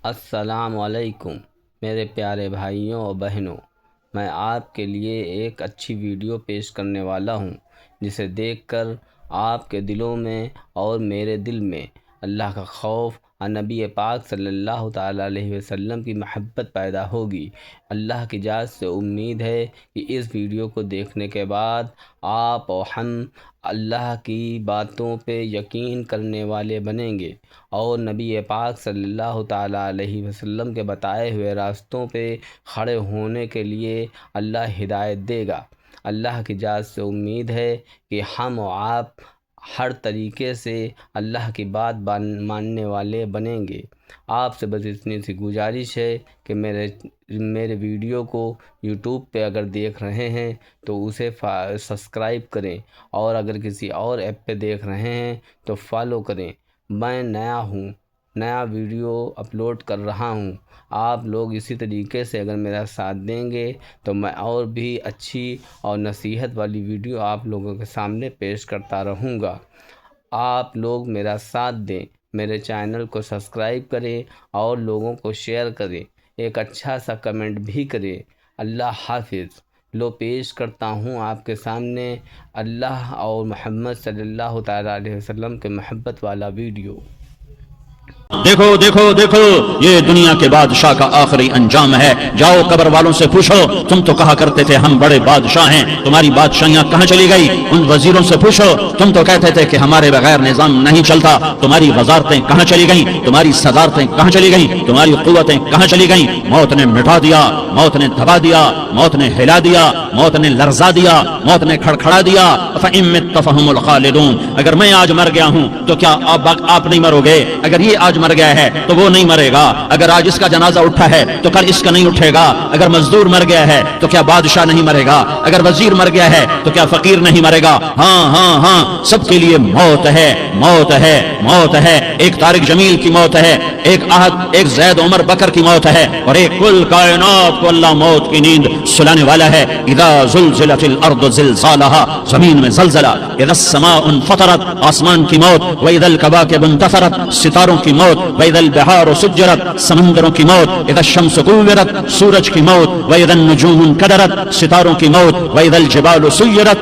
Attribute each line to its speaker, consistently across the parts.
Speaker 1: السلام علیکم میرے پیارے بھائیوں اور بہنوں، میں آپ کے لیے ایک اچھی ویڈیو پیش کرنے والا ہوں جسے دیکھ کر آپ کے دلوں میں اور میرے دل میں اللہ کا خوف اور نبی پاک صلی اللہ تعالیٰ علیہ وسلم کی محبت پیدا ہوگی۔ اللہ کی ذات سے امید ہے کہ اس ویڈیو کو دیکھنے کے بعد آپ اور ہم اللہ کی باتوں پہ یقین کرنے والے بنیں گے اور نبی پاک صلی اللہ تعالیٰ علیہ وسلم کے بتائے ہوئے راستوں پہ کھڑے ہونے کے لیے اللہ ہدایت دے گا۔ اللہ کی ذات سے امید ہے کہ ہم و آپ ہر طریقے سے اللہ کی بات ماننے والے بنیں گے۔ آپ سے بس اتنی سی گزارش ہے کہ میرے ویڈیو کو یوٹیوب پہ اگر دیکھ رہے ہیں تو اسے سبسکرائب کریں، اور اگر کسی اور ایپ پہ دیکھ رہے ہیں تو فالو کریں۔ میں نیا ویڈیو اپلوڈ کر رہا ہوں۔ آپ لوگ اسی طریقے سے اگر میرا ساتھ دیں گے تو میں اور بھی اچھی اور نصیحت والی ویڈیو آپ لوگوں کے سامنے پیش کرتا رہوں گا۔ آپ لوگ میرا ساتھ دیں، میرے چینل کو سبسکرائب کریں اور لوگوں کو شیئر کریں، ایک اچھا سا کمنٹ بھی کریں۔ اللہ حافظ۔ لو پیش کرتا ہوں آپ کے سامنے اللہ اور محمد صلی اللہ تعالیٰ علیہ وسلم کے محبت والا ویڈیو۔
Speaker 2: دیکھو دیکھو دیکھو، یہ دنیا کے بادشاہ کا آخری انجام ہے۔ جاؤ قبر والوں سے پوچھو، تم تو کہا کرتے تھے ہم بڑے بادشاہ ہیں، تمہاری بادشاہیاں کہاں چلی گئی؟ ان وزیروں سے پوچھو، تم تو کہتے تھے کہ ہمارے بغیر نظام نہیں چلتا، تمہاری وزارتیں کہاں چلی گئیں؟ تمہاری صدارتیں کہاں چلی گئیں؟ تمہاری قوتیں کہاں چلی گئیں؟ موت نے مٹا دیا، موت نے دبا دیا، موت نے ہلا دیا، موت نے لرزا دیا، موت نے کھڑکھڑا دیا۔ فَإِن مِتَّ فَهُمُ الْخَالِدُونَ۔ اگر میں آج مر گیا ہوں تو کیا آپ نہیں مرو گے؟ اگر یہ آج مر گیا ہے تو وہ نہیں مرے گا۔ اگر آج اس کا جنازہ اٹھا ہے تو کل اس کا نہیں اٹھے گا۔ اگر مزدور مر گیا ہے تو کیا بادشاہ نہیں مرے گا؟ اگر وزیر مر گیا ہے تو کیا فقیر نہیں مرے گا؟ ہاں ہاں ہاں، سب کے لیے موت ہے، موت ہے، موت ہے۔ ایک طارق جمیل کی موت ہے، ایک زید عمر بکر کی موت ہے، اور ایک کل کائنات کو اللہ موت کی نیند سلانے والا ہے۔ اذا زلزلت الارض زلزالها، زمین میں زلزلہ۔ اذا السماء انفطرت، آسمان کی موت۔ واذا الكواكب انتثرت، ستاروں کی موت۔ واذا البحار سجرت، سمندروں کی موت۔ اذا الشمس كورت، سورج کی موت۔ واذا النجوم انكدرت، ستاروں کی موت۔ واذا الجبال سيرت،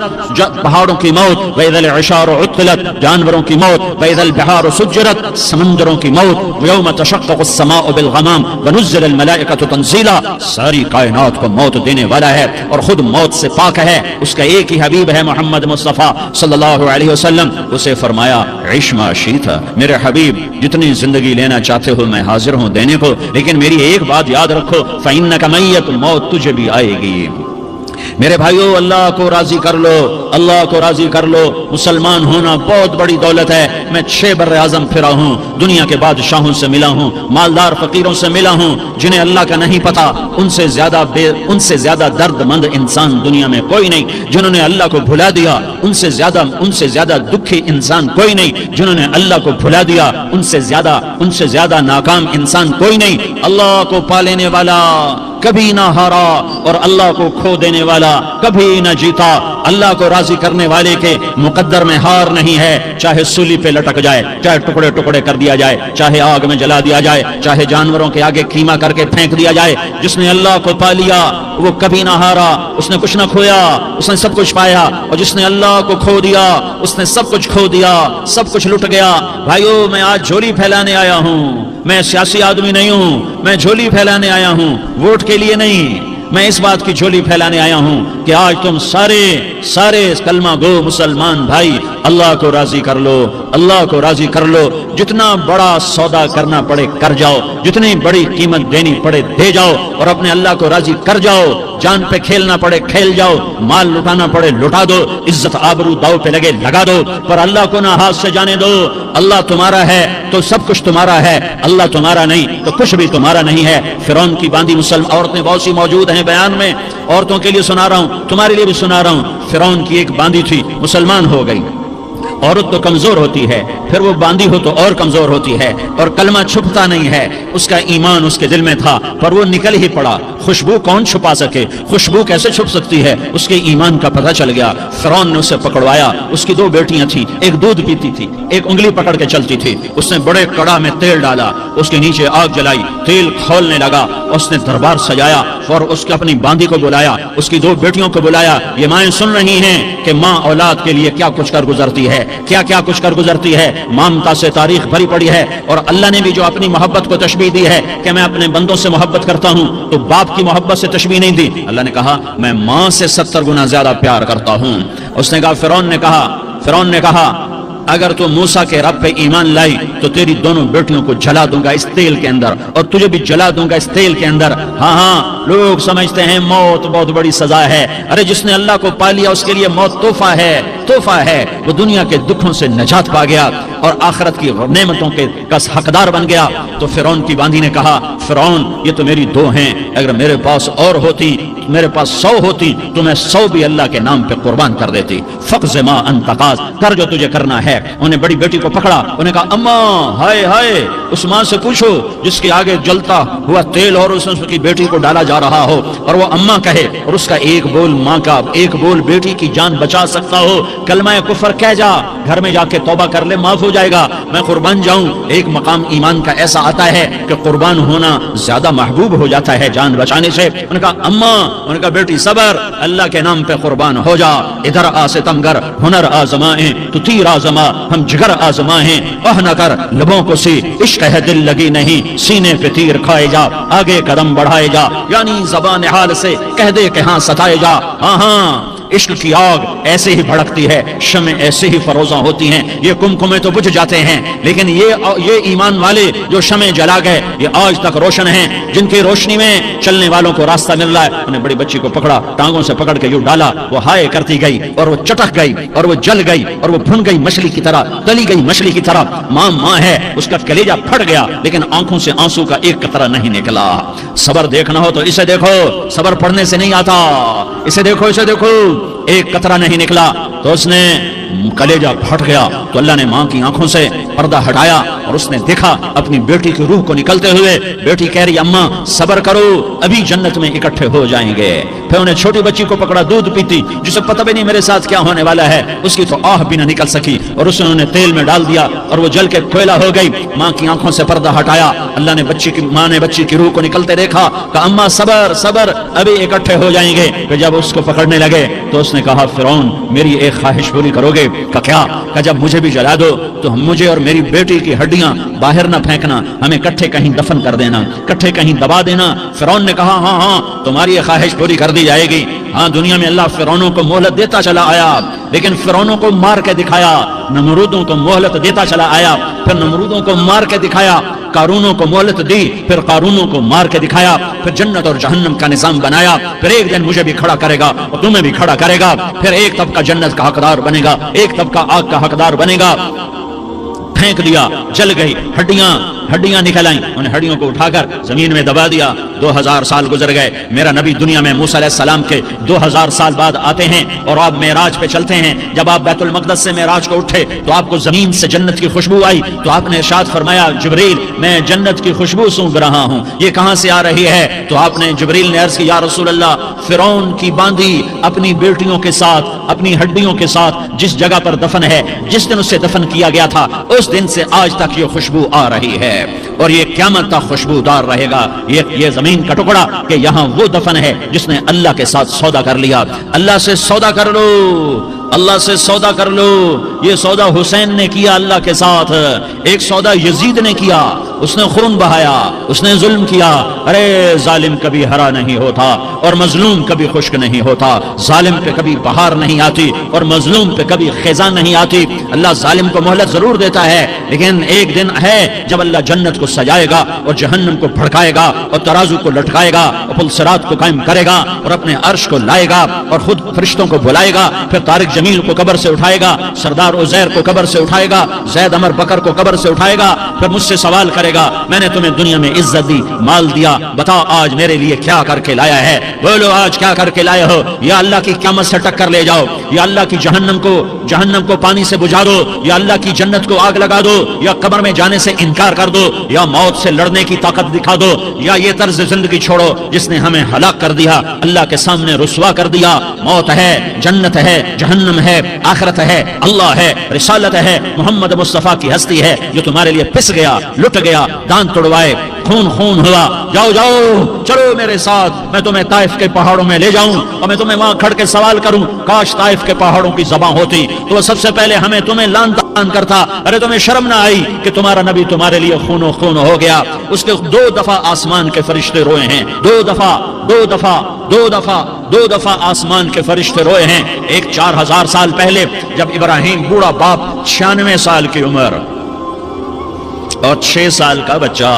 Speaker 2: پہاڑوں کی موت۔ واذا العشار عطلت، جانوروں کی موت۔ واذا البحار سجرت، سمندروں کی موت۔ ويوم تشقق السماء بالغمام ونزل الملائكة تنزيلا، ساری کائنات کو موت دینے والا ہے اور خود موت سے پاک ہے۔ اس کا ایک ہی حبیب ہے محمد مصطفیٰ صلی اللہ علیہ وسلم۔ اسے فرمایا عش ما شئت، میرے حبیب جتنی زندگی لینا چاہتے ہو میں حاضر ہوں دینے کو، لیکن میری ایک بات یاد رکھو، فإنک میت، موت تجھے بھی آئے گی۔ میرے بھائیو، اللہ کو راضی کر لو، اللہ کو راضی کر لو۔ مسلمان ہونا بہت بڑی دولت ہے۔ میں 6 بر اعظم پھرا ہوں، دنیا کے بادشاہوں سے ملا ہوں، مالدار فقیروں سے ملا ہوں، جنہیں اللہ کا نہیں پتا۔ ان سے زیادہ درد مند انسان دنیا میں کوئی نہیں جنہوں نے اللہ کو بھلا دیا۔ ان سے زیادہ دکھی انسان کوئی نہیں جنہوں نے اللہ کو بھلا دیا۔ ان سے زیادہ ناکام انسان کوئی نہیں۔ اللہ کو پا لینے والا کبھی نہ ہارا، اور اللہ کو کھو دینے والا کبھی نہ جیتا۔ اللہ کو راضی کرنے والے کے مقدر میں ہار نہیں ہے، چاہے سولی پہ لٹک جائے، چاہے ٹکڑے ٹکڑے کر دیا جائے، چاہے آگ میں جلا دیا جائے، چاہے جانوروں کے آگے کیما کر کے پھینک دیا جائے۔ جس نے اللہ کو پا لیا وہ کبھی نہ ہارا، اس نے کچھ نہ کھویا، اس نے سب کچھ پایا۔ اور جس نے اللہ کو کھو دیا اس نے سب کچھ کھو دیا، سب کچھ لٹ گیا۔ بھائیو، میں آج جھولی پھیلانے آیا ہوں، میں سیاسی آدمی نہیں ہوں، میں جھولی پھیلانے آیا ہوں، ووٹ کے لیے نہیں۔ میں اس بات کی جھولی پھیلانے آیا ہوں کہ آج تم سارے کلمہ گو مسلمان بھائی اللہ کو راضی کر لو، اللہ کو راضی کر لو۔ جتنا بڑا سودا کرنا پڑے کر جاؤ، جتنی بڑی قیمت دینی پڑے دے جاؤ، اور اپنے اللہ کو راضی کر جاؤ۔ جان پہ کھیلنا پڑے کھیل جاؤ، مال لٹانا پڑے لٹا دو، عزت آبرو داؤ پہ لگے لگا دو، پر اللہ کو نہ ہاتھ سے جانے دو۔ اللہ تمہارا ہے تو سب کچھ تمہارا ہے، اللہ تمہارا نہیں تو کچھ بھی تمہارا نہیں ہے۔ فرعون کی باندھی مسلم عورتیں بہت سی موجود ہیں بیان میں، عورتوں کے لیے سنا رہا ہوں، تمہارے لیے بھی سنا رہا ہوں۔ فرعون کی ایک باندھی تھی، مسلمان ہو گئی، عورت تو کمزور ہوتی ہے، پھر وہ باندھی ہو تو اور کمزور ہوتی ہے، اور کلمہ چھپتا نہیں ہے۔ اس کا ایمان اس کے دل میں تھا پر وہ نکل ہی پڑا۔ خوشبو کون چھپا سکے؟ خوشبو کیسے چھپ سکتی ہے؟ اس کے ایمان کا پتہ چل گیا۔ فرعون نے اسے پکڑوایا۔ اس کی 2 بیٹیاں تھیں، ایک دودھ پیتی تھی، ایک انگلی پکڑ کے چلتی تھی۔ اس نے بڑے کڑا میں تیل ڈالا، اس کے نیچے آگ جلائی، تیل کھولنے لگا۔ اس نے دربار سجایا اور اس کے اپنی باندی کو بلایا، اس کی 2 بیٹیوں کو بلایا۔ یہ مائیں سن رہی ہیں کہ ماں اولاد کے لیے کیا کچھ کر گزرتی ہے، کیا کچھ کر گزرتی ہے۔ مامتا سے تاریخ بھری پڑی ہے، اور اللہ نے بھی جو اپنی محبت کو تشبیہ دی ہے کہ میں اپنے بندوں سے محبت کرتا ہوں، تو باپ کی محبت سے تشبیہ نہیں دی۔ اللہ نے کہا میں ماں سے 70 گنا زیادہ پیار کرتا ہوں۔ اس نے کہا فرعون نے کہا اگر تو موسیٰ کے رب پہ ایمان لائی تو تیری دونوں بیٹیوں کو جلا دوں گا اس تیل کے اندر، اور تجھے بھی جلا دوں گا اس تیل کے اندر۔ ہاں لوگ سمجھتے ہیں موت بہت بڑی سزا ہے۔ ارے جس نے اللہ کو پا لیا اس کے لیے موت تحفہ ہے۔ وہ دنیا کے دکھوں سے نجات پا گیا اور آخرت کی نعمتوں کے حقدار بن گیا۔ تو فرعون کی باندی نے کہا فرعون یہ تو میری 2 ہیں، اگر میرے پاس اور ہوتی، میرے پاس 100 ہوتی تو میں 100 بھی اللہ کے نام پہ قربان کر دیتی۔ فقض ما انت قاض، کر جو تجھے کرنا ہے۔ انہیں بڑی بیٹی کو پکڑا، انہیں کہا اماں ہائے اس ماں سے پوچھو جس کے آگے جلتا ہوا تیل اور اس کی بیٹی کو ڈالا جا رہا ہو، اور وہ اماں کہے اور اس کا ایک بول ماں کا، ایک بول بیٹی کی جان بچا سکتا ہو، کلمہ کفر کہہ جا، گھر میں جا کے توبہ کر لے، معاف ہو جائے گا، میں قربان جاؤں۔ ایک مقام ایمان کا ایسا آتا ہے کہ قربان ہونا زیادہ محبوب ہو جاتا ہے جان بچانے سے۔ انہوں نے کہا اماں، انہوں نے کہا بیٹی صبر، اللہ کے نام پہ قربان ہو جا۔ ادھر آ ستمگر ہنر آزمائیں تو تیر آزما، ہم جگر آزمائیں اہ نہ کر لبوں کو سی، عشق ہے دل لگی نہیں، سینے پہ تیر کھائے جا، آگے قدم بڑھائے جا، یعنی زبان حال سے کہہ دے کہ ہاں ستائے جا۔ ہاں عشق کی آگ ایسے ہی بھڑکتی ہے، شمع ایسے ہی فروزاں ہوتی ہیں، یہ کمکمے تو بجھ جاتے ہیں، لیکن یہ ایمان والے جو شمع جلا گئے یہ آج تک روشن ہیں، جن کی روشنی میں چلنے والوں کو راستہ مل رہا ہے۔ انہیں بڑی بچی کو پکڑا، ٹانگوں سے پکڑ کے یوں ڈالا، وہ ہائے کرتی گئی اور وہ چٹک گئی اور وہ جل گئی اور وہ بھن گئی مچھلی کی طرح، تلی گئی مچھلی کی طرح۔ ماں ہے، اس کا کلیجہ پھٹ گیا لیکن آنکھوں سے آنسو کا ایک قطرہ نہیں نکلا۔ صبر دیکھنا ہو تو اسے دیکھو، صبر پڑھنے سے نہیں آتا، اسے دیکھو ایک قطرہ نہیں نکلا تو اس نے کلیجہ پھٹ گیا۔ تو اللہ نے ماں کی آنکھوں سے پردہ ہٹایا اور اس نے دیکھا اپنی بیٹی کی روح کو نکلتے ہوئے۔ بیٹی کہہ رہی اماں صبر کرو، ابھی جنت میں اکٹھے ہو جائیں گے۔ پھر انہیں چھوٹی بچی کو پکڑا، دودھ پیتی، جسے پتہ بھی نہیں میرے ساتھ کیا ہونے والا ہے، اس کی تو آہ بھی نہ نکل سکی، اور اس نے انہیں تیل میں ڈال دیا اور وہ جل کے کوئلہ ہو گئی۔ ماں کی آنکھوں سے پردہ ہٹایا، اللہ نے ماں نے بچی کی روح کو نکلتے دیکھا، کہا اماں صبر، ابھی اکٹھے ہو جائیں گے۔ پھر جب اس کو پکڑنے لگے تو اس نے کہا فرعون میری ایک خواہش پوری کرو گے؟ کہ جب مجھے بھی جلا دو تو مجھے اور میری بیٹی کی ہڈیاں باہر نہ پھینکنا، ہمیں کٹھے کہیں دفن کر دینا، کٹھے کہیں دبا دینا۔ فرعون نے کہا ہاں تمہاری یہ خواہش پوری کر دی جائے گی۔ ہاں دنیا میں اللہ فرعونوں کو مہلت دیتا چلا آیا، لیکن فرعونوں کو مار کے دکھایا، نمرودوں کو مہلت دیتا چلا آیا، پھر نمرودوں کو مار کے دکھایا، قارونوں کو مہلت دی، پھر قارونوں کو مار کے دکھایا، پھر جنت اور جہنم کا نظام بنایا، پھر ایک دن مجھے بھی کھڑا کرے گا اور تمہیں بھی کھڑا کرے گا، پھر ایک طبقہ جنت کا حقدار بنے گا، ایک طبقہ آگ کا حقدار بنے گا۔ پھینک دیا، جل گئی، ہڈیاں نکل آئیں، انہیں ہڈیوں کو اٹھا کر زمین میں دبا دیا۔ 2000 سال گزر گئے، میرا نبی دنیا میں موسیٰ علیہ السلام کے 2000 سال بعد آتے ہیں اور آپ معراج پہ چلتے ہیں۔ جب آپ بیت المقدس سے معراج کو اٹھے تو آپ کو زمین سے جنت کی خوشبو آئی، تو آپ نے ارشاد فرمایا جبریل میں جنت کی خوشبو سونگ رہا ہوں، یہ کہاں سے آ رہی ہے؟ تو آپ نے جبریل نے عرض کی یا رسول اللہ، فرعون کی باندی اپنی بیٹیوں کے ساتھ، اپنی ہڈیوں کے ساتھ جس جگہ پر دفن ہے، جس دن اسے دفن کیا گیا تھا، اس دن سے آج تک یہ خوشبو آ رہی ہے اور یہ قیامت تک خوشبودار رہے گا۔ یہ زمین کا ٹکڑا کہ یہاں وہ دفن ہے جس نے اللہ کے ساتھ سودا کر لیا۔ اللہ سے سودا کر لو، اللہ سے سودا کر لو۔ یہ سودا حسین نے کیا اللہ کے ساتھ، ایک سودا یزید نے کیا، اس نے خون بہایا، اس نے ظلم کیا۔ ارے ظالم کبھی ہرا نہیں ہوتا اور مظلوم کبھی خشک نہیں ہوتا، ظالم پہ کبھی بہار نہیں آتی اور مظلوم پہ کبھی خزاں نہیں آتی۔ اللہ ظالم کو مہلت ضرور دیتا ہے، لیکن ایک دن ہے جب اللہ جنت کو سجائے گا اور جہنم کو بھڑکائے گا اور ترازو کو لٹکائے گا اور پل صراط کو قائم کرے گا اور اپنے عرش کو لائے گا اور خود فرشتوں کو بلائے گا، پھر طارق جمیل کو قبر سے اٹھائے گا، سردار عزیر کو قبر سے اٹھائے گا، زید عمر بکر کو قبر سے اٹھائے گا، پھر مجھ سے سوال کرے مارے گا، میں نے تمہیں دنیا میں عزت دی، مال دیا، بتا آج میرے لیے کیا کر کے لایا ہے؟ بولو آج کیا کر کے لائے ہو؟ یا اللہ کی قیامت سے ٹکر لے جاؤ، یا اللہ کی جہنم کو پانی سے بجھا دو، یا اللہ کی جنت کو آگ لگا دو، یا قبر میں جانے سے انکار کر دو، یا موت سے لڑنے کی طاقت دکھا دو، یا یہ طرز زندگی چھوڑو جس نے ہمیں ہلاک کر دیا، اللہ کے سامنے رسوا کر دیا۔ موت ہے، جنت ہے، جہنم ہے، آخرت ہے، اللہ ہے، رسالت ہے، محمد مصطفیٰ کی ہستی ہے جو تمہارے لیے پس گیا، لٹ گیا، دان توڑوائے، خون ہوا۔ جاؤ جاؤ چلو میرے ساتھ، میں تمہیں طائف کے پہاڑوں میں لے جاؤں اور میں تمہیں وہاں کھڑ کے سوال کروں، کاش طائف کے پہاڑوں کی زبان ہوتی تو وہ سب سے پہلے تمہیں لان تان کرتا۔ ارے تمہیں شرم نہ آئی کہ تمہارا نبی تمہارے لیے خون و خون ہو گیا؟ اس کے 2 دفعہ آسمان کے فرشتے روئے ہیں، 2 دفعہ آسمان کے فرشتے روئے ہیں۔ ایک 4000 سال پہلے جب ابراہیم بوڑھا باپ، 96 سال کی عمر اور 6 سال کا بچہ،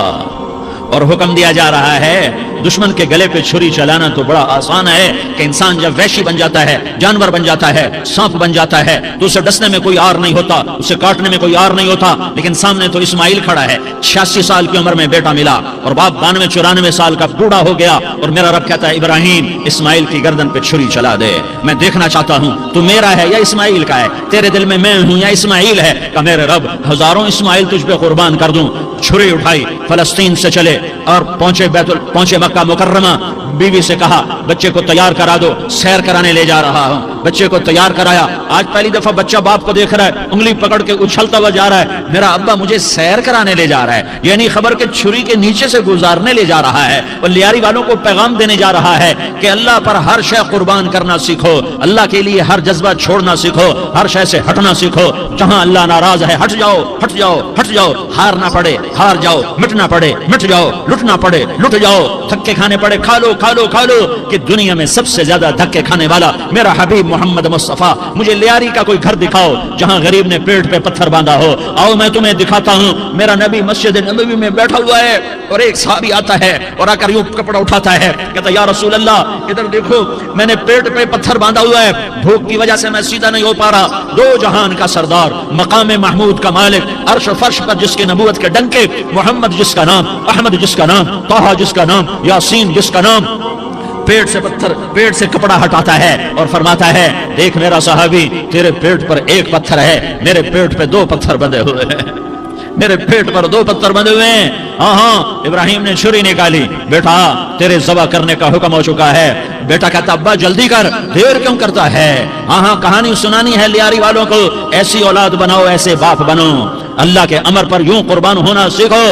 Speaker 2: اور حکم دیا جا رہا ہے دشمن کے گلے پہ چھری چلانا تو بڑا آسان ہے کہ انسان جب وحشی بن جاتا ہے، جانور بن جاتا ہے، سانپ بن جاتا ہے تو اسے ڈسنے میں کوئی آر نہیں ہوتا، اسے کاٹنے میں کوئی آر نہیں ہوتا، لیکن سامنے تو اسماعیل کھڑا ہے، 86 سال کی عمر میں بیٹا ملا اور باپ 92-94 سال کا بوڑھا ہو گیا، اور میرا رب کہتا ہے ابراہیم اسماعیل کی گردن پہ چھری چلا دے، میں دیکھنا چاہتا ہوں تو میرا ہے یا اسماعیل کا ہے، تیرے دل میں ہوں یا اسماعیل ہے؟ کہ میرے رب ہزاروں اسماعیل تجھ پہ قربان کر دوں۔ چھری اٹھائی، فلسطین سے چلے اور پہنچے مکہ مکرمہ، بیوی سے کہا بچے کو تیار کرا دو، سیر کرانے لے جا رہا ہوں، بچے کو تیار کرایا۔ آج پہلی دفعہ بچہ باپ کو دیکھ رہا ہے، انگلی پکڑ کے اچھلتا ہوا جا رہا ہے، میرا ابا مجھے سیر کرانے لے جا رہا ہے، یعنی خبر کے چھری کے نیچے سے گزارنے لے جا رہا ہے، اور لیاری والوں کو پیغام دینے جا رہا ہے کہ اللہ پر ہر شے قربان کرنا سیکھو، اللہ کے لیے ہر جذبہ چھوڑنا سیکھو، ہر شے سے ہٹنا سیکھو، جہاں اللہ ناراض ہے ہٹ جاؤ، ہٹ جاؤ، ہٹ جاؤ، ہارنا پڑے ہار جاؤ، مٹنا پڑے مٹ جاؤ، لٹنا پڑے لٹ جاؤ، دھکے کھانے پڑے کھا لو کھا لو کھا لو، کہ دنیا میں سب سے زیادہ دھکے کھانے والا میرا حبیب محمد مصطفیٰ۔ مجھے لیاری کا کوئی گھر دکھاؤ جہاں غریب نے پیٹ پہ پتھر باندھا ہو، آؤ میں تمہیں دکھاتا ہوں۔ میرا نبی مسجد نبوی میں بیٹھا ہوا ہے اور ایک صحابی آتا ہے اور آ کر یوں کپڑا اٹھاتا ہے، کہتا یا رسول اللہ ادھر دیکھو، میں نے پیٹ پہ پتھر باندھا ہوا ہے، بھوک کی وجہ سے میں سیدھا نہیں ہو پا رہا۔ 2 جہان کا سردار، مقام محمود کا مالک، عرش و فرش پر جس کے نبوت کے ڈنکے، محمد جس کا نام، احمد جس کا نام، طہ جس کا نام، یاسین جس کا نام، پیٹ سے کپڑا ہٹاتا ہے اور فرماتا ہے دیکھ میرا صحابی، تیرے پیٹ پر 1 پتھر ہے، میرے پیٹ پہ 2 پتھر بندھے ہوئے ہیں، میرے پیٹ پر 2 پتھر بندھے ہوئے ہیں۔ ہاں ابراہیم نے چھری نکالی، بیٹا تیرے ذبح کرنے کا حکم ہو چکا ہے۔ بیٹا کہتا ابا جلدی کر، دیر کیوں کرتا ہے؟ ہاں کہانی سنانی ہے لیاری والوں کو، ایسی اولاد بناؤ، ایسے باپ بنو، اللہ کے امر پر یوں قربان ہونا سیکھو۔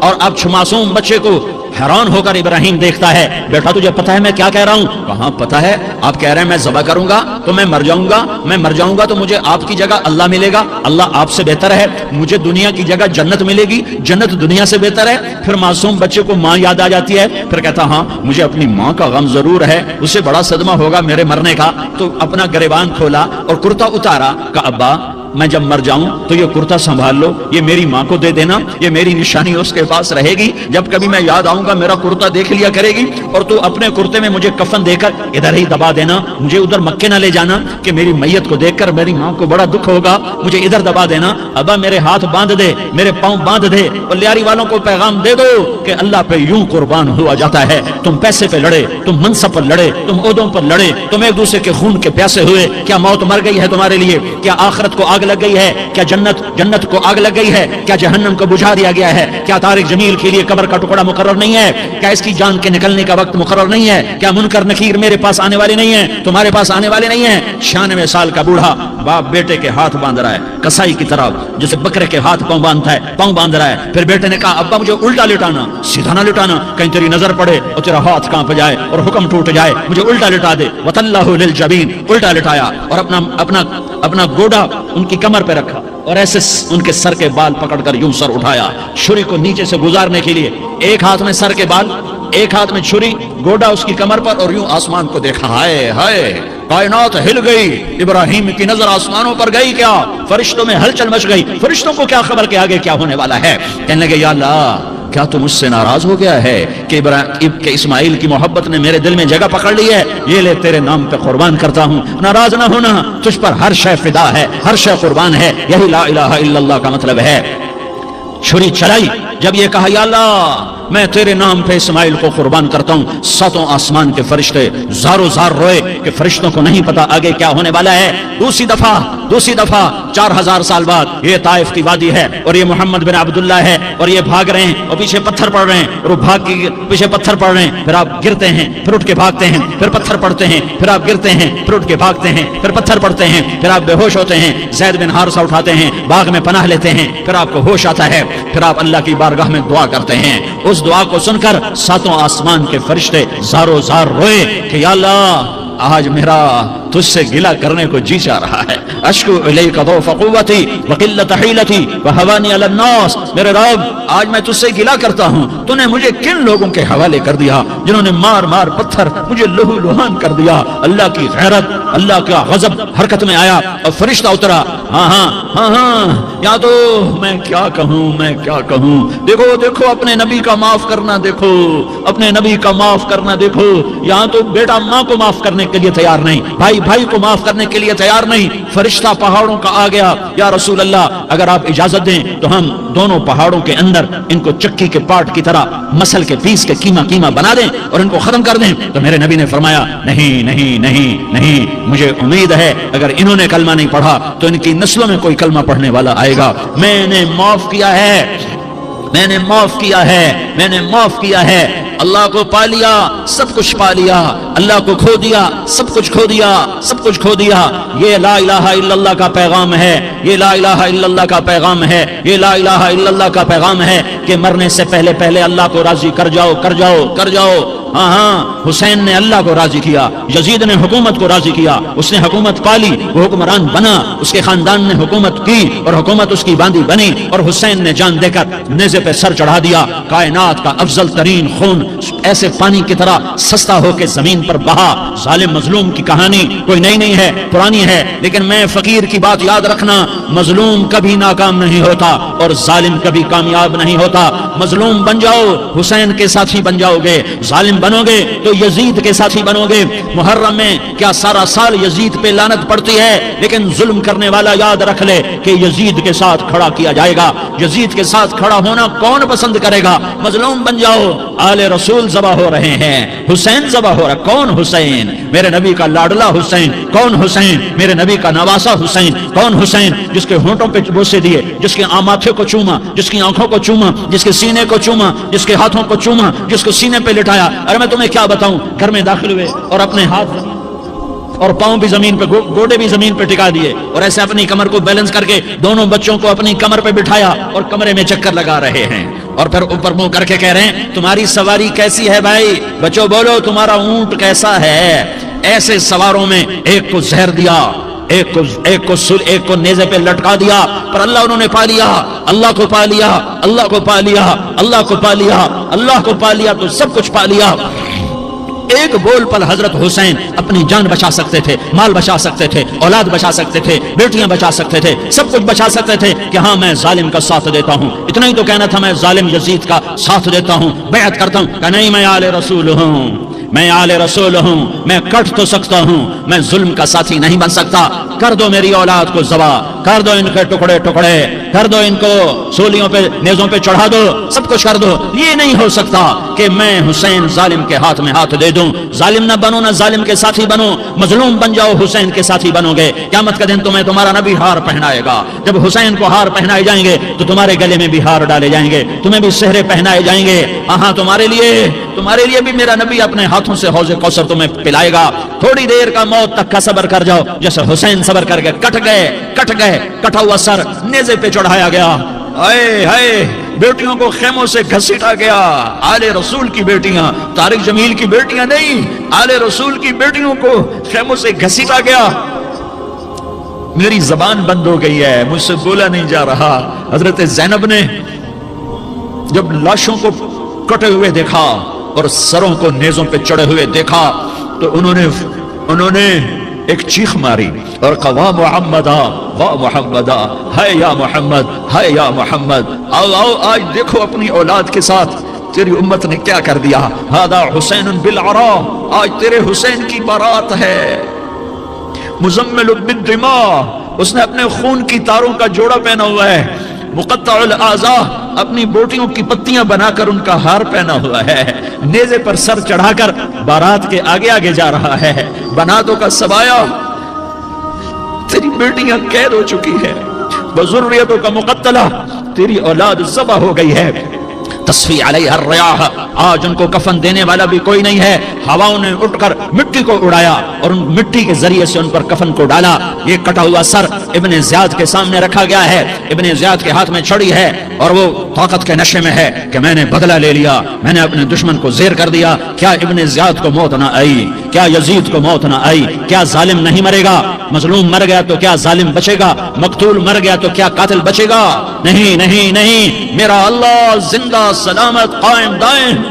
Speaker 2: اور اب معصوم بچے کو حیران ہو کر ابراہیم دیکھتا ہے، بیٹا تجھے پتہ ہے میں کیا کہہ رہا ہوں؟ کہاں پتہ ہے، آپ کہہ رہے ہیں میں ذبح کروں گا تو میں مر جاؤں گا تو مجھے آپ کی جگہ اللہ ملے گا، اللہ آپ سے بہتر ہے، مجھے دنیا کی جگہ جنت ملے گی، جنت دنیا سے بہتر ہے۔ پھر معصوم بچے کو ماں یاد آ جاتی ہے، پھر کہتا ہاں مجھے اپنی ماں کا غم ضرور ہے، اسے بڑا صدمہ ہوگا میرے مرنے کا۔ تو اپنا گریبان کھولا اور کرتا اتارا، کہا ابا میں جب مر جاؤں تو یہ کرتا سنبھال لو، یہ میری ماں کو دے دینا، یہ میری نشانی اس کے پاس رہے گی، جب کبھی میں یاد آؤں گا میرا کرتا دیکھ لیا کرے گی، اور تو اپنے کرتے میں مجھے کفن دے کر ادھر ہی دبا دینا، مجھے ادھر مکے نہ لے جانا کہ میری میت کو دیکھ کر میری ماں کو بڑا دکھ ہوگا، مجھے ادھر دبا دینا۔ ابا میرے ہاتھ باندھ دے، میرے پاؤں باندھ دے، اور لیاری والوں کو پیغام دے دو کہ اللہ پہ یوں قربان ہوا جاتا ہے۔ تم پیسے پہ لڑے، تم منصب پر لڑے، تم عہدوں پر لڑے، تم ایک دوسرے کے خون کے پیاسے ہوئے، کیا موت مر گئی ہے تمہارے لیے؟ کیا آخرت کو آگ لگ گئی ہے؟ کیا جنت کو آگ لگ گئی ہے؟ کیا جہنم کو بجھا دیا گیا ہے؟ کیا طارق جمیل کے لیے قبر کا ٹکڑا مقرر نہیں ہے؟ کیا اس کی جان کے نکلنے کا وقت مقرر نہیں ہے؟ کیا منکر نکیر میرے پاس آنے والے نہیں ہیں، تمہارے پاس آنے والے نہیں ہیں؟ 96 سال کا بوڑھا باپ بیٹے کے ہاتھ باندھ رہا ہے کسائی کی طرح، جیسے بکرے کے ہاتھ پاؤں باندھتا ہے، پاؤں باندھ رہا ہے۔ پھر بیٹے نے کہا ابا مجھے الٹا لٹانا، سیدھا نہ لٹانا، کہیں تیری نظر پڑے اور تیرا ہاتھ کانپ جائے اور حکم ٹوٹ جائے، مجھے الٹا لٹا دے۔ وَتَلَّهُ لِلْجَبِينِ، الٹا لٹایا اور اپنا گوڑا ان کی کمر پہ رکھا اور ایسے ان کے سر کے بال پکڑ کر یوں سر اٹھایا، چھری کو نیچے سے گزارنے کے لیے، ایک ہاتھ میں سر کے بال، ایک ہاتھ میں چھری، گوڑا اس کی کمر پر، اور یوں آسمان کو دیکھا۔ ہائے ہائے کائنات ہل گئی، ابراہیم کی نظر آسمانوں پر گئی، کیا فرشتوں میں ہلچل مچ گئی، فرشتوں کو کیا خبر کہ آگے کیا ہونے والا ہے؟ کہنے لگے یا اللہ کیا تو مجھ سے ناراض ہو گیا ہے کہ اسماعیل کی محبت نے میرے دل میں جگہ پکڑ لی ہے؟ یہ لے تیرے نام پہ قربان کرتا ہوں، ناراض نہ ہونا، تجھ پر ہر شے فدا ہے، ہر شے قربان ہے، یہی لا الہ الا اللہ کا مطلب ہے۔ چھری چلائی جب یہ کہا یا اللہ میں تیرے نام پہ اسماعیل کو قربان کرتا ہوں، ساتوں آسمان کے فرشتے زارو زار روئے کہ فرشتوں کو نہیں پتا آگے کیا ہونے والا ہے۔ دوسری دفعہ 4000 سال بعد یہ طائف کی وادی ہے اور یہ محمد بن عبداللہ ہے اور یہ بھاگ رہے ہیں اور پیچھے پتھر پڑ رہے ہیں اور وہ بھاگ کے پیچھے پتھر پڑ رہے ہیں، پھر آپ گرتے ہیں، پھر اٹھ کے بھاگتے ہیں، پھر پتھر پڑتے ہیں، پھر آپ گرتے ہیں، پھر اٹھ کے بھاگتے ہیں، پھر پتھر پڑتے ہیں، پھر آپ بے ہوش ہوتے ہیں، زید بن حارثہ اٹھاتے ہیں، باغ میں پناہ لیتے ہیں، پھر آپ کو ہوش آتا ہے، پھر آپ اللہ کی بارگاہ میں دعا کرتے ہیں۔ اس دعا کو سن کر ساتوں آسمان کے فرشتے زارو زار روئے کہ یا اللہ آج میرا تجھ سے گلہ کرنے کو جی چاہ رہا ہے۔ اشکو الیک ضعف قوتی وقلت حیلتی وہوانی علی الناس، میرے رب آج میں تجھ سے گلہ کرتا ہوں، تو نے مجھے کن لوگوں کے حوالے کر دیا جنہوں نے مار مار پتھر مجھے لہو لہان کر دیا۔ اللہ کی غیرت، اللہ کا غضب حرکت میں آیا اور فرشتہ اترا۔ ہاں یا تو میں کیا کہوں، دیکھو اپنے نبی کا معاف کرنا، دیکھو اپنے نبی کا معاف کرنا، دیکھو یہاں تو بیٹا ماں کو معاف کرنے کے لیے تیار نہیں، بھائی کو معاف کرنے کے لیے تیار نہیں۔ فرشتہ پہاڑوں کا آ گیا، یا رسول اللہ اگر آپ اجازت دیں تو ہم دونوں پہاڑوں کے اندر ان کو چکی کے پاٹ کی طرح مسل کے پیس کے کیما بنا دیں اور ان کو ختم کر دیں۔ تو میرے نبی نے فرمایا نہیں، مجھے امید ہے اگر انہوں نے کلمہ نہیں پڑھا تو ان کی نسلوں میں کوئی کلمہ پڑھنے والا آئے گا۔ میں نے معاف کیا ہے، اللہ کو پا لیا، سب کچھ پا لیا، اللہ کو کھو دیا، سب کچھ کھو دیا۔ یہ لا الہ الا اللہ کا پیغام ہے، یہ لا الہ الا اللہ کا پیغام ہے، یہ لا الہ الا اللہ کا پیغام ہے کہ مرنے سے پہلے اللہ کو راضی کر جاؤ۔ ہاں حسین نے اللہ کو راضی کیا، یزید نے حکومت کو راضی کیا، اس نے حکومت پالی، وہ حکمران بنا، اس کے خاندان نے حکومت کی اور حکومت اس کی باندھی بنی، اور حسین نے جان دے کر نیزے پہ سر چڑھا دیا۔ کائنات کا افضل ترین خون ایسے پانی کی طرح سستا ہو کے زمین پر بہا۔ ظالم مظلوم کی کہانی کوئی نئی نہیں ہے، پرانی ہے، لیکن میں فقیر کی بات یاد رکھنا، مظلوم کبھی ناکام نہیں ہوتا اور ظالم کبھی کامیاب نہیں ہوتا۔ مظلوم بن جاؤ حسین کے ساتھی بن جاؤ گے، ظالم بنو گے تو یزید کے ساتھی بنو گے۔ محرم میں کیا سارا سال یزید پہ لعنت پڑتی ہے، لیکن ظلم کرنے والا یاد رکھ لے کہ یزید کے ساتھ کھڑا کیا جائے گا۔ یزید کے ساتھ کھڑا ہونا کون پسند کرے گا؟ مظلوم بن جاؤ۔ آل رسول ذبح ہو رہے ہیں، حسین ذبح ہو رہا، کون حسین؟ میرے نبی کا لاڈلا حسین، کون حسین؟ میرے نبی کا نواسا حسین، کون حسین؟ جس کے ہونٹوں پہ بوسے دیے، جس کے ماتھے کو چوما، جس کی آنکھوں کو چوما، جس کے سینے کو چوما، جس کے ہاتھوں کو چوما، جس کو سینے پہ لٹایا۔ ارے میں تمہیں کیا بتاؤں، گھر میں داخل ہوئے اور اپنے ہاتھ اور پاؤں بھی زمین پہ، گوڑے بھی زمین پہ ٹکا دیے اور ایسے اپنی کمر کو بیلنس کر کے دونوں بچوں کو اپنی کمر پہ بٹھایا اور کمرے میں چکر لگا رہے ہیں، اور پھر اوپر منہ کر کے کہہ رہے ہیں تمہاری سواری کیسی ہے بھائی؟ بچوں بولو تمہارا اونٹ کیسا ہے؟ ایسے سواروں میں ایک کو زہر دیا، ایک کو نیزے پہ لٹکا دیا، پر اللہ انہوں نے پا لیا، اللہ کو پا لیا، اللہ کو پا لیا، اللہ کو پا لیا، اللہ کو پا لیا تو سب کچھ پا لیا۔ ایک بول پر حضرت حسین اپنی جان بچا سکتے تھے، مال بچا سکتے تھے، اولاد بچا سکتے تھے، بیٹیاں بچا سکتے تھے، سب کچھ بچا سکتے تھے کہ ہاں میں ظالم کا ساتھ دیتا ہوں۔ اتنا ہی تو کہنا تھا، میں ظالم یزید کا ساتھ دیتا ہوں، بیعت کرتا ہوں کہ نہیں میں آل رسول ہوں، میں آل رسول ہوں، میں کٹ تو سکتا ہوں، میں ظلم کا ساتھی نہیں بن سکتا۔ کر دو میری اولاد کو ذبح، کر دو ان کے ٹکڑے ٹکڑے، کر دو ان کو سولیوں پہ نیزوں پہ چڑھا دو، سب کچھ کر دو۔ یہ نہیں ہو سکتا کہ میں حسین ظالم کے ہاتھ میں ہاتھ دے دوں۔ ظالم نہ بنو، نہ ظالم کے ساتھی بنو، مظلوم بن جاؤ، حسین کے ساتھی بنو گے۔ قیامت کا دن تمہیں تمہارا نبی ہار پہنائے گا، جب حسین کو ہار پہنائے جائیں گے تو تمہارے گلے میں بھی ہار ڈالے جائیں گے، تمہیں بھی سہرے پہنائے جائیں گے۔ ہاں تمہارے لیے بھی میرا نبی اپنے ہاتھوں سے حوض کوثر تمہیں پلائے گا۔ تھوڑی دیر کا موت تک کا صبر کر جاؤ، جیسے حسین صبر کر کے کٹ گئے، کٹا ہوا سر نیزے پہ چڑھایا گیا۔ اے بیٹیوں کو خیموں سے گھسیٹا گیا، آل رسول کی بیٹیاں، طارق جمیل کی بیٹیاں نہیں، آل رسول کی بیٹیوں کو خیموں سے گھسیٹا گیا۔ میری زبان بند ہو گئی ہے، مجھ سے بولا نہیں جا رہا۔ حضرت زینب نے جب لاشوں کو کٹے ہوئے دیکھا اور سروں کو نیزوں پہ چڑھے ہوئے دیکھا تو انہوں نے ایک چیخ ماری اور کہا واہ محمدہ، واہ محمدہ، ہے یا محمد، ہے یا محمد، آؤ آج دیکھو اپنی اولاد کے ساتھ تیری امت نے کیا کر دیا۔ ہذا حسین بالعراء، آج تیرے حسین کی بارات ہے۔ مزمل بالدماء، اس نے اپنے خون کی تاروں کا جوڑا پہنا ہوا ہے۔ مقطع الاعضاء اپنی بوٹیوں کی پتیاں بنا کر ان کا ہار پہنا ہوا ہے، نیزے پر سر چڑھا کر بارات کے آگے آگے جا رہا ہے۔ بناتوں کا سبایا، تیری بیٹیاں قید ہو چکی ہے، بذریتوں کا مقتلہ، تیری اولاد ذبح ہو گئی ہے۔ تصفی علیہ الریاح، آج ان کو کفن دینے والا بھی کوئی نہیں ہے۔ ہواؤں نے اٹھ کر مٹی کو اڑایا اور ان مٹی کے ذریعے سے ان پر کفن کو ڈالا۔ یہ کٹا ہوا سر ابن زیاد کے سامنے رکھا گیا ہے۔ ابن زیاد کے ہاتھ میں چھڑی ہے اور وہ طاقت کے نشے میں ہے کہ میں نے بدلہ لے لیا، میں نے اپنے دشمن کو زیر کر دیا۔ کیا ابن زیاد کو موت نہ آئی؟ کیا یزید کو موت نہ آئی؟ کیا ظالم نہیں مرے گا؟ مظلوم مر گیا تو کیا ظالم بچے گا؟ مقتول مر گیا تو کیا قاتل بچے گا؟ نہیں نہیں نہیں، میرا اللہ زندہ سلامت قائم دائم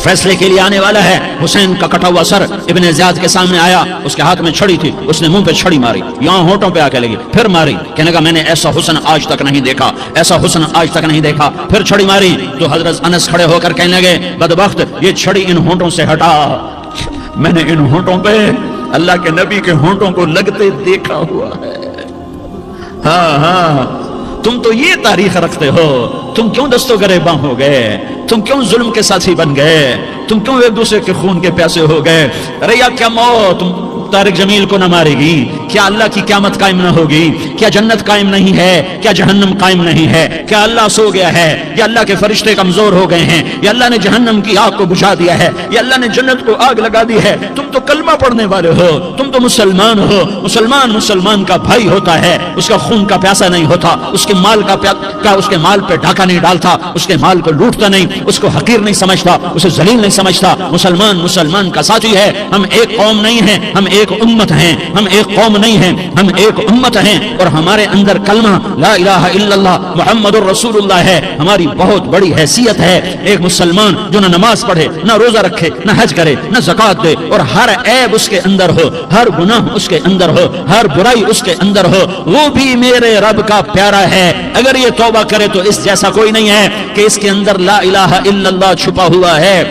Speaker 2: فیصلے کے لیے آنے والا ہے۔ حسین کا کٹا ہوا سر ابن زیاد کے سامنے آیا، اس کے ہاتھ میں چھڑی تھی، اس نے منہ پہ چھڑی ماری، یہاں ہونٹوں پہ آ کے لگی، پھر ماری، کہنے لگا میں نے ایسا حسن آج تک نہیں دیکھا، ایسا حسن آج تک نہیں دیکھا، پھر چھڑی ماری تو حضرت انس کھڑے ہو کر کہنے لگے بدبخت یہ چھڑی ان ہونٹوں سے ہٹا، میں نے ان ہونٹوں پہ اللہ کے نبی کے ہونٹوں کو لگتے دیکھا ہوا ہے۔ ہاں ہاں، تم تو یہ تاریخ رکھتے ہو، تم کیوں دستوں گریباں ہو گئے؟ تم کیوں ظلم کے ساتھی بن گئے؟ تم کیوں ایک دوسرے کے خون کے پیاسے ہو گئے؟ ارے یا کیا موت طارق جمیل کو نہ مارے گی؟ کیا اللہ کی قیامت قائم نہ ہوگی؟ کیا جنت قائم نہیں ہے؟ کیا جہنم قائم نہیں ہے؟ کیا اللہ سو گیا ہے؟ یا اللہ کے فرشتے کمزور ہو گئے ہیں؟ یا اللہ نے جہنم کی آگ کو بجھا دیا ہے؟ یا اللہ نے جنت کو آگ لگا دی ہے؟ تم تو کلمہ پڑھنے والے ہو، تم تو مسلمان ہو۔ مسلمان کا بھائی ہوتا ہے، اس کا خون کا پیاسا نہیں ہوتا، اس کے مال اس کے مال پہ ڈاکہ نہیں ڈالتا، اس کے مال کو لوٹتا نہیں، اس کو حقیر نہیں سمجھتا، اسے ذلیل نہیں سمجھتا۔ مسلمان کا ساتھی ہے۔ ہم ایک قوم نہیں ہیں، ہم ایک امت ہیں، ہم ایک قوم نہیں ہیں، ہم ایک امت ہیں، اور ہمارے اندر کلمہ لا الہ الا اللہ محمد الرسول اللہ ہے، ہماری بہت بڑی حیثیت ہے۔ ایک مسلمان جو نہ نماز پڑھے، نہ روزہ رکھے، نہ حج کرے، نہ زکوٰۃ دے، اور ہر عیب اس کے اندر ہو، ہر گناہ اس کے اندر ہو، ہر برائی اس کے اندر ہو، وہ بھی میرے رب کا پیارا ہے۔ اگر یہ توبہ کرے تو اس جیسا کوئی نہیں ہے کہ اس کے اندر لا الہ الا اللہ چھپا ہوا ہے۔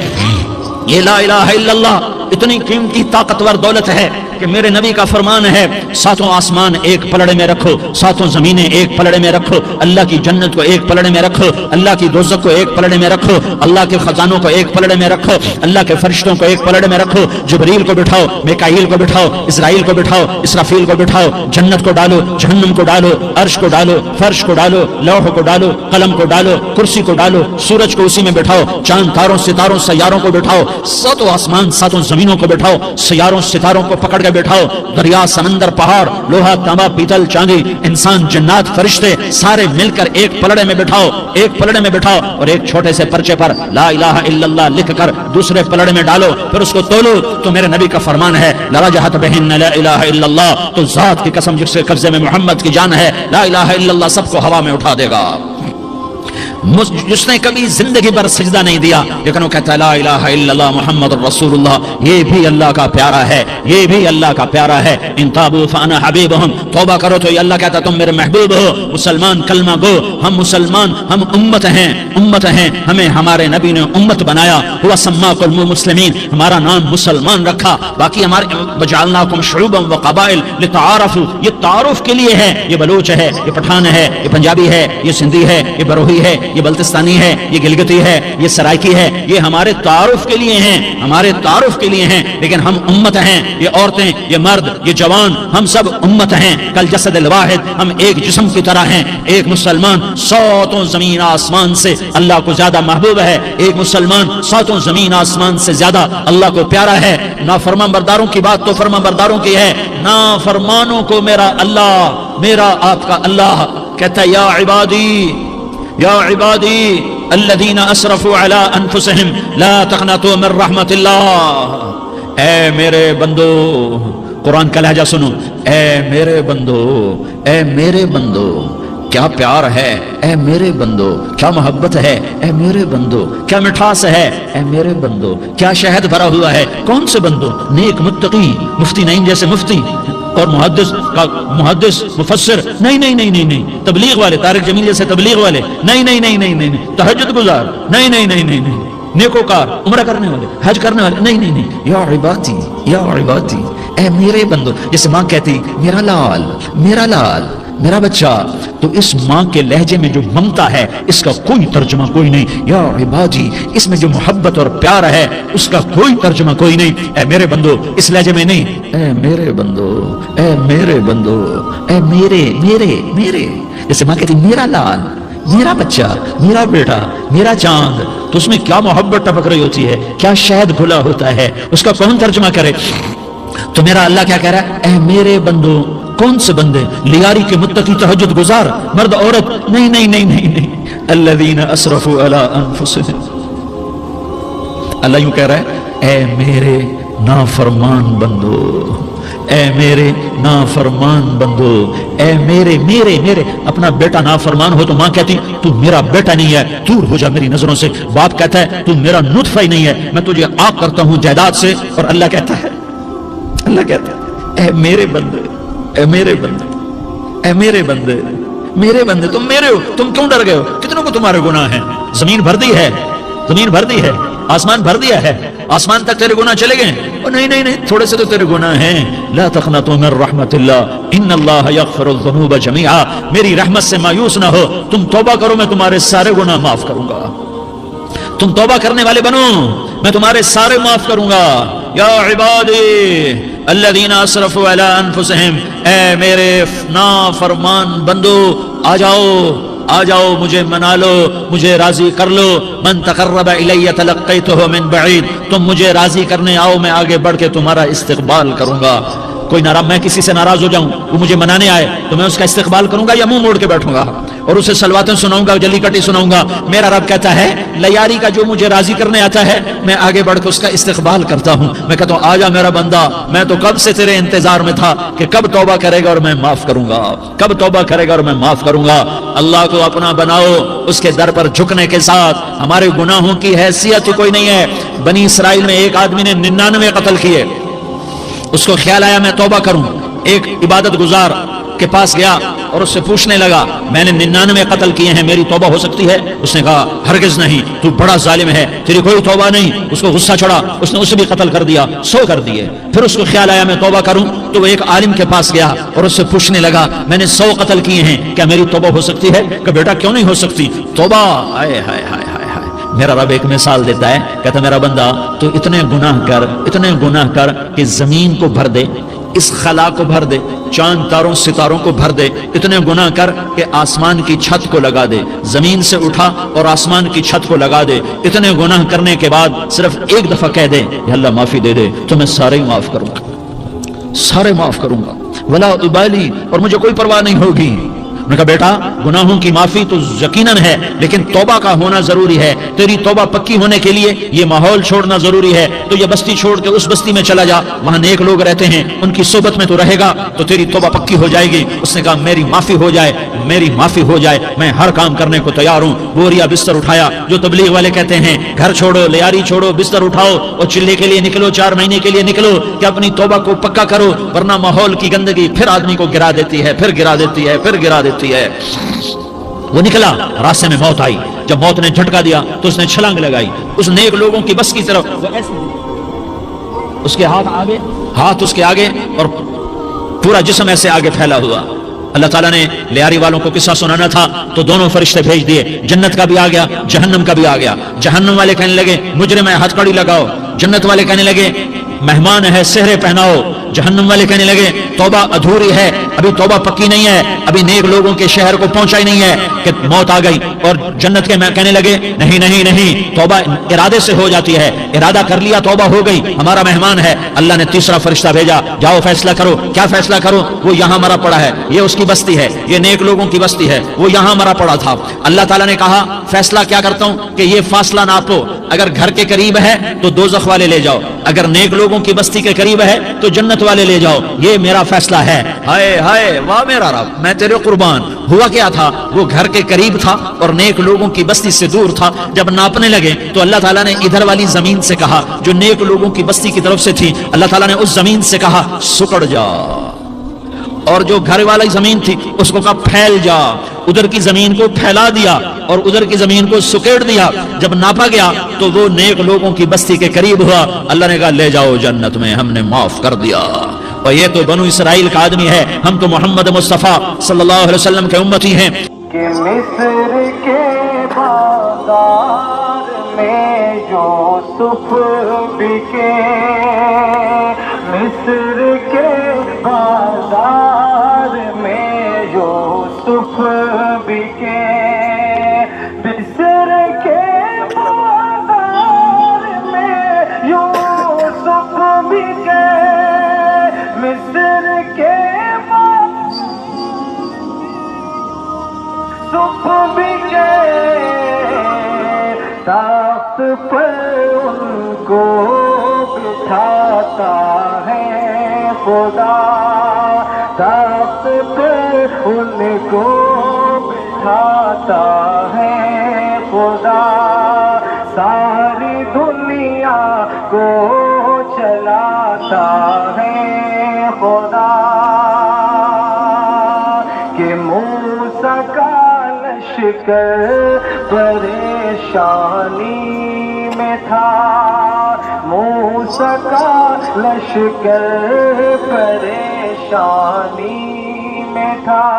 Speaker 2: یہ لا الہ الا اللہ اتنی قیمتی طاقتور دولت ہے کہ میرے نبی کا فرمان ہے ساتوں آسمان ایک پلڑے میں رکھو، ساتوں زمینیں ایک پلڑے میں رکھو، اللہ کی جنت کو ایک پلڑے میں رکھو، اللہ کی دوزخ کو ایک پلڑے میں رکھو، اللہ کے خزانوں کو ایک پلڑے میں رکھو، اللہ کے فرشتوں کو ایک پلڑے میں رکھو، جبریل کو بٹھاؤ، میکائیل کو بٹھاؤ، اسرائیل کو بٹھاؤ، اسرافیل کو بٹھاؤ، جنت کو ڈالو، جہنم کو ڈالو، عرش کو ڈالو، فرش کو ڈالو، لوح کو ڈالو، قلم کو ڈالو، کرسی کو ڈالو، سورج کو اسی میں بٹھاؤ، چاند تاروں ستاروں سیاروں کو بٹھاؤ، ساتوں آسمان ساتوں زمینوں کو بٹھاؤ، سیاروں ستاروں کو پکڑ کے بٹھاؤ، دریا سمندر پہاڑ لوہا تانبا پیتل چاندی انسان جنات فرشتے سارے مل کر ایک پلڑے میں بٹھاؤ، ایک پلڑے میں بٹھاؤ، اور ایک چھوٹے سے پرچے پر لا الہ الا اللہ لکھ کر دوسرے پلڑے میں ڈالو، پھر اس کو تولو تو میرے نبی کا فرمان ہے لرجحت بہن لا الہ الا اللہ، تو ذات کی قسم جس کے قبضے میں محمد کی جان ہے لا الہ الا اللہ سب کو ہوا میں اٹھا دے گا۔ جس نے کبھی زندگی پر سجدہ نہیں دیا لیکن وہ کہتا ہے لا الہ الا اللہ محمد الرسول اللہ، یہ بھی اللہ کا پیارا ہے، یہ بھی اللہ کا پیارا ہے۔ ان تابوا فانا حبیبہم، توبہ کرو تو یہ اللہ کہتا تم میرے محبوب ہو۔ مسلمان کلمہ گو، ہم مسلمان، ہم امت ہیں، امت ہیں، ہمیں ہمارے نبی نے امت بنایا، ہوا سماکم المسلمین، ہمارا نام مسلمان رکھا، باقی ہمارے وجعلناکم شعوبا وقبائل لتعارفوا، یہ تعارف کے لیے ہے، یہ بلوچ ہے، یہ پٹھان ہے، یہ پنجابی ہے، یہ سندھی ہے، یہ بروہی ہے، یہ بلتستانی ہے، یہ گلگتی ہے، یہ سرائکی ہے، یہ ہمارے تعارف کے لیے ہیں، ہمارے تعارف کے لیے ہیں، لیکن ہم امت ہیں، یہ عورتیں، یہ مرد، یہ جوان، ہم سب امت ہیں، کل جسد الواحد، ہم ایک جسم کی طرح ہیں۔ ایک مسلمان ساتوں زمین آسمان سے اللہ کو زیادہ محبوب ہے، ایک مسلمان ساتوں زمین آسمان سے زیادہ اللہ کو پیارا ہے۔ نافرمان برداروں کی بات تو فرمان برداروں کی ہے، نافرمانوں کو میرا اللہ، میرا آپ کا اللہ کہتا ہے یا عبادی، یا عبادی الذین اسرفوا علی انفسہم لا تقنطوا من رحمت اللہ، اے میرے بندو، قرآن کا لہجہ سنو، اے میرے بندو، اے میرے بندو، کیا پیار ہے، اے میرے بندو، کیا محبت ہے، اے میرے بندو، کیا مٹھاس ہے، اے میرے بندو، کیا شہد بھرا ہوا ہے۔ کون سے بندو؟ نیک متقی، مفتی نعیم جیسے مفتی اور محدث مفسر، نہیں نہیں نہیں نہیں نہیں، تبلیغ والے، طارق جمیل جیسے تبلیغ والے، نہیں نہیں نہیں نہیں نہیں، تہجد گزار، نہیں نہیں نہیں نہیں نہیں، نیکوکار، عمرہ کرنے والے، حج کرنے والے، نہیں نہیں نہیں، یا عبادی، یا عبادی، اے میرے بندو، جیسے ماں کہتی میرا لال، میرا لال، میرا بچہ. تو اس ماں کے لہجے میں جو ممتا ہے اس کا کوئی ترجمہ کوئی نہیں. یا عبادی، اس میں جو محبت اور پیار ہے اس کا کوئی ترجمہ کوئی نہیں. اے میرے بندو، اس لہجے میں نہیں، اے میرے بندو، اے میرے بندو، اے میرے میرے میرے. جیسے ماں کہتی میرا لال، میرا بچہ، میرا بیٹا، میرا چاند، تو اس میں کیا محبت ٹپک رہی ہوتی ہے، کیا شہد کھلا ہوتا ہے، اس کا کون ترجمہ کرے. تو میرا اللہ کیا کہہ رہا ہے؟ اے میرے بندو. کون سے بندے؟ لیاری کے متقی، تہجد گزار، مرد عورت؟ نہیں نہیں نہیں نہیں نہیں. الذین اسرفوا علی انفسهم. اللہ یوں کہہ رہا ہے اے میرے نافرمان بندو، اے میرے نافرمان بندو، اے میرے میرے میرے. اپنا بیٹا نافرمان ہو تو ماں کہتی تو میرا بیٹا نہیں ہے، دور ہو جا میری نظروں سے. باپ کہتا ہے تو میرا نطفہ ہی نہیں ہے، میں تجھے عاق کرتا ہوں جائیداد سے. اور اللہ کہتا ہے اے میرے بندے، اے میرے بندے، اے میرے بندے، میرے بندے تم میرے ہو، تم کیوں ڈر گئے ہو؟ کتنوں کو تمہارے گناہ ہیں؟ زمین بھر دی ہے، زمین بھر دی ہے، آسمان بھر دیا ہے، آسمان تک تیرے گناہ چلے گئے. نہیں نہیں نہیں، تھوڑے سے تو تیرے گناہ ہیں. لا تقنطوا من رحمت اللہ ان اللہ یغفر الذنوب جميعا. میری رحمت سے مایوس نہ ہو، تم توبہ کرو میں تمہارے سارے گناہ معاف کروں گا. تم توبہ کرنے والے بنو، میں تمہارے سارے معاف کروں گا. یا عبادی الذین اسرفوا علی انفسہم، اے میرے نافرمان بندو آ جاؤ، آ جاؤ مجھے منا لو، مجھے راضی کر لو. من تقرب الی تلقیتہ من بعید. تم مجھے راضی کرنے آؤ، میں آگے بڑھ کے تمہارا استقبال کروں گا. کوئی ناراض، میں کسی سے ناراض ہو جاؤں، وہ مجھے منانے آئے تو میں اس کا استقبال کروں گا یا منہ موڑ کے بیٹھوں گا اور اسے سلواتیں سناؤں گا، جلی کٹی سناؤں گا. میرا رب کہتا ہے لیاری کا جو مجھے راضی کرنے آتا ہے میں آگے بڑھ کے اس کا استقبال کرتا ہوں. میں کہتا ہوں آ جا میرا بندہ، میں تو کب سے تیرے انتظار میں تھا کہ کب توبہ کرے گا اور میں معاف کروں گا، کب توبہ کرے گا اور میں معاف کروں گا. اللہ کو اپنا بناؤ، اس کے در پر جھکنے کے ساتھ. ہمارے گناہوں کی حیثیت ہی کوئی نہیں ہے. بنی اسرائیل میں ایک آدمی نے 99 قتل کیے، اس کو خیال آیا میں توبہ کروں. ایک عبادت گزار کے پاس گیا اور اس سے پوچھنے لگا میں نے 99 قتل کیے ہیں، میری توبہ ہو سکتی ہے؟ اس نے کہا ہرگز نہیں، تو بڑا ظالم ہے، تیری کوئی توبہ نہیں. اس کو غصہ چڑھا، اس نے اسے بھی قتل کر دیا، 100 کر دیے. پھر اس کو خیال آیا میں توبہ کروں تو وہ ایک عالم کے پاس گیا اور اس سے پوچھنے لگا میں نے 100 قتل کیے ہیں، کیا میری توبہ ہو سکتی ہے؟ کہ بیٹا کیوں نہیں ہو سکتی توبہ. آئے ہائے ہائے ہائے. میرا رب ایک مثال دیتا ہے، کہتا میرا بندہ تو اتنے گناہ کر کہ زمین کو بھر دے، اس خلا کو بھر دے، چاند تاروں ستاروں کو بھر دے. اتنے گناہ کر کہ آسمان کی چھت کو لگا دے، زمین سے اٹھا اور آسمان کی چھت کو لگا دے. اتنے گناہ کرنے کے بعد صرف ایک دفعہ کہہ دے یا اللہ معافی دے دے تو میں سارے ہی معاف کروں گا، سارے معاف کروں گا. ولا ابالی، اور مجھے کوئی پرواہ نہیں ہوگی. میں کہا بیٹا گناہوں کی معافی تو یقیناً ہے لیکن توبہ کا ہونا ضروری ہے. تیری توبہ پکی ہونے کے لیے یہ ماحول چھوڑنا ضروری ہے. تو یہ بستی چھوڑ کے اس بستی میں چلا جا، وہاں نیک لوگ رہتے ہیں، ان کی صحبت میں تو رہے گا تو تیری توبہ پکی ہو جائے گی. اس نے کہا میری معافی ہو جائے، میری معافی ہو جائے، میں ہر کام کرنے کو تیار ہوں. بوریا بستر اٹھایا، جو تبلیغ والے کہتے ہیں گھر چھوڑو، لیاری چھوڑو، بستر اٹھاؤ اور چلے کے لیے نکلو، 4 مہینے کے لیے نکلو کہ اپنی توبہ کو پکا کرو، ورنہ ماحول کی گندگی پھر آدمی کو گرا دیتی ہے، پھر گرا دیتی ہے، پھر گرا دیتی ہے. وہ نکلا، راستے میں موت آئی. جب موت نے جھٹکا دیا تو اس نے چھلانگ لگائی اس نیک لوگوں کی بس کی طرف. اس کے ہاتھ اس کے آگے اور پورا جسم ایسے آگے پھیلا ہوا. اللہ تعالیٰ نے لیاری والوں کو قصہ سنانا تھا تو دونوں فرشتے بھیج دیے. جنت کا بھی آ گیا، جہنم کا بھی آ گیا. جہنم والے کہنے لگے مجرم ہے ہتھ کڑی لگاؤ. جنت والے کہنے لگے مہمان ہے سہرے پہناؤ. جہنم والے کہنے لگے توبہ ادھوری ہے، ابھی توبہ پکی نہیں ہے، ابھی نیک لوگوں کے شہر کو پہنچا ہی نہیں ہے کہ موت آ گئی. اور جنت کے کہنے لگے نہیں نہیں نہیں، توبہ ارادے سے ہو جاتی ہے، ارادہ کر لیا توبہ ہو گئی، ہمارا مہمان ہے. اللہ نے تیسرا فرشتہ بھیجا، جاؤ فیصلہ کرو. کیا فیصلہ کرو؟ وہ یہاں مرا پڑا ہے، یہ اس کی بستی ہے، یہ نیک لوگوں کی بستی ہے، وہ یہاں مرا پڑا تھا. اللہ تعالیٰ نے کہا فیصلہ کیا کرتا ہوں کہ یہ فاصلہ ناپو، اگر گھر کے قریب ہے تو دوزخ والے لے جاؤ، اگر نیک لوگوں کی بستی کے قریب ہے تو جنت والے لے جاؤ. یہ میرا فیصلہ ہے. ہائے ہائے واہ میرا رب، میں تیرے قربان. ہوا کیا تھا؟ وہ گھر کے قریب تھا اور نیک لوگوں کی بستی سے دور تھا. جب ناپنے لگے تو اللہ تعالیٰ نے ادھر والی زمین سے کہا جو نیک لوگوں کی بستی کی طرف سے تھی، اللہ تعالیٰ نے اس زمین سے کہا سکڑ جا، اور جو گھر والی زمین تھی اس کو کہا پھیل جا. ادھر کی زمین کو پھیلا دیا اور ادھر کی زمین کو سکیڑ دیا. جب ناپا گیا تو وہ نیک لوگوں کی بستی کے قریب ہوا. اللہ نے کہا لے جاؤ جنت میں، ہم نے معاف کر دیا. اور یہ تو بنو اسرائیل کا آدمی ہے، ہم تو محمد مصطفیٰ صلی اللہ علیہ وسلم کے امتی ہیں۔
Speaker 3: کہ مصر کے بازار میں یوسف بکے، مصر کے بازار میں یوسف بکے، مصر کے بازار میں یوسف بکے، مصر کے یوسف بکے، تخت پر ان کو بٹھاتا ہے خدا، تخت پر ان کو بٹھاتا ہے خدا، ساری دنیا کو چلاتا ہے خدا، کہ موسیٰ کا لشکر پریشانی میں تھا، موسیٰ کا لشکر پریشانی میں تھا،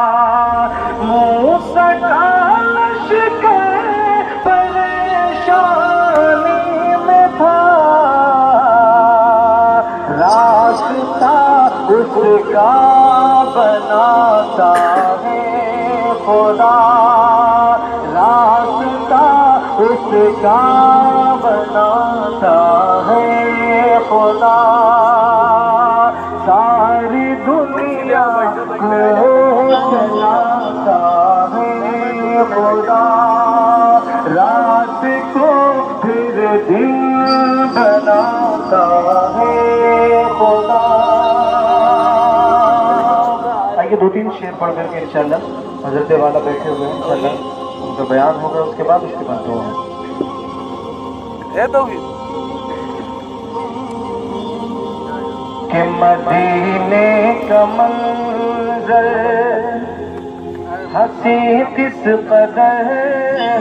Speaker 3: موسیٰ کا لشکر پریشانی میں تھا، راستہ اس کا بناتا ہے خدا، راستہ اس کا بناتا ہے خدا، ساری دنیا کو چلاتا ہے خدا، رات کو پھر دن بناتا ہے خدا۔ آئیے دو تین شعر پڑھ کر کے انشاءاللہ حضرت والا بیٹھے ہوئے ہیں، انشاءاللہ ان کا بیان ہوگا، اس کے بعد دعا ہے کہ مدینے کا منظر ہنسی کس قدر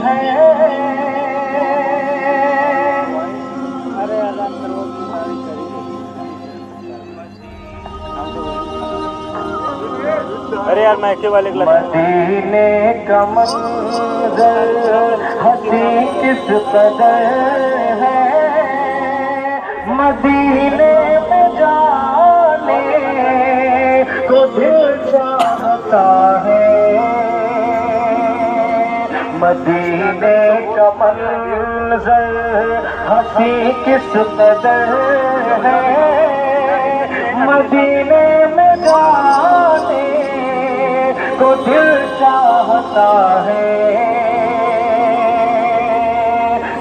Speaker 3: ہے،
Speaker 4: ارے یار میں والے
Speaker 3: مدینے کا منظر ہنسی کس قدر ہے، مدینے میں جانے کو دل چاہتا ہے، مدینے کا منظر ہنسی کس قدر ہے، مدینے میں جانے کو دل چاہتا ہے،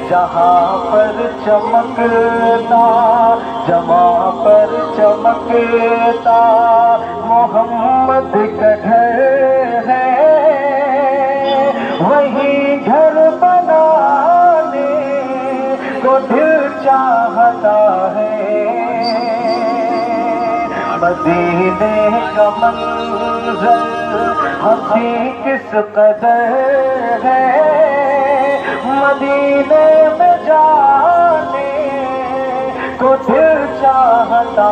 Speaker 3: جہاں پر چمکتا جہاں پر چمکتا محمد کا گھر ہے، وہی گھر بنانے کو دل چاہتا ہے، مدینے کا منظر ہنسی کس قدر ہے، مدینے میں جانے کو دل چاہتا